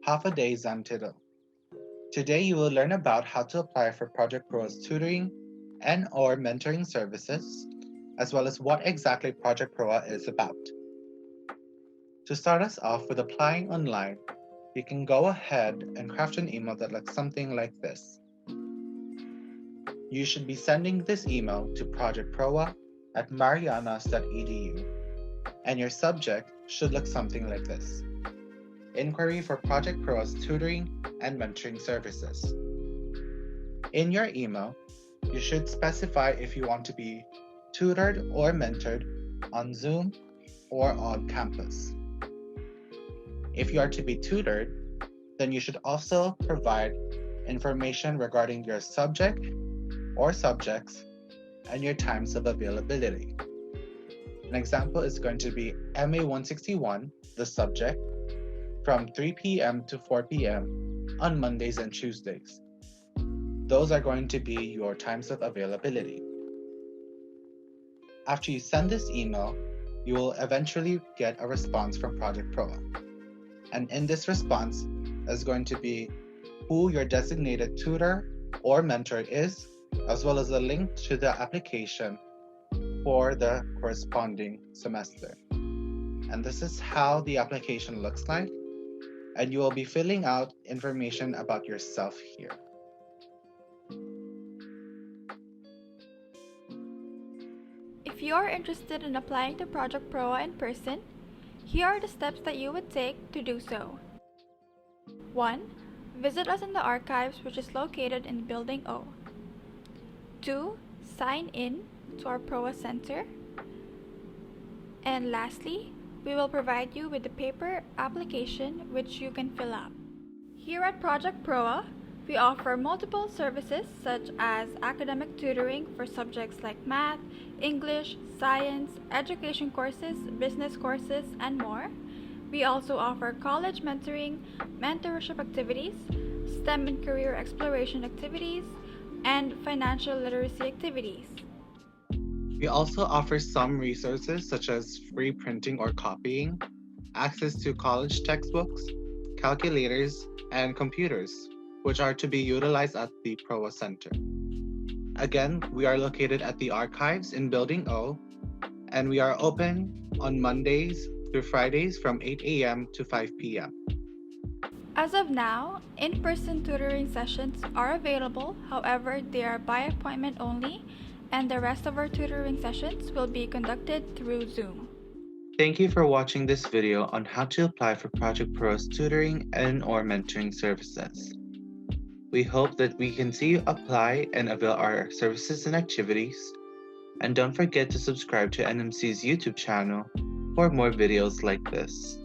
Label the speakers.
Speaker 1: half a day exam title. Today you will learn about how to apply for Project PROA's tutoring and/or mentoring services, as well as what exactly Project PROA is about. To start us off with applying online, you can go ahead and craft an email that looks something like this. You should be sending this email to projectproa@marianas.edu, and your subject should look something like this. Inquiry for Project PROA's tutoring and mentoring services. In your email, you should specify if you want to be tutored or mentored on Zoom or on campus. If you are to be tutored, then you should also provide information regarding your subject or subjects and your times of availability. An example is going to be MA 161, the subject, from 3 p.m. to 4 p.m. on Mondays and Tuesdays. Those are going to be your times of availability. After you send this email, you will eventually get a response from Project PROA. And in this response is going to be who your designated tutor or mentor is, as well as a link to the application for the corresponding semester. And this is how the application looks like. And you will be filling out information about yourself here.
Speaker 2: If you are interested in applying to Project PROA in person, here are the steps that you would take to do so. 1. Visit us in the archives, which is located in Building O. 2. Sign in to our PROA Center. And lastly, we will provide you with the paper application which you can fill out. Here at Project PROA, we offer multiple services such as academic tutoring for subjects like math, English, science, education courses, business courses, and more. We also offer college mentoring, mentorship activities, STEM and career exploration activities, and financial literacy activities.
Speaker 1: We also offer some resources such as free printing or copying, access to college textbooks, calculators, and computers, which are to be utilized at the PROA Center. Again, we are located at the archives in Building O, and we are open on Mondays through Fridays from 8 a.m. to 5 p.m.
Speaker 2: As of now, in-person tutoring sessions are available, however, they are by appointment only, and the rest of our tutoring sessions will be conducted through Zoom.
Speaker 1: Thank you for watching this video on how to apply for Project PROA's tutoring and/or mentoring services. We hope that we can see you apply and avail our services and activities. And don't forget to subscribe to NMC's YouTube channel for more videos like this.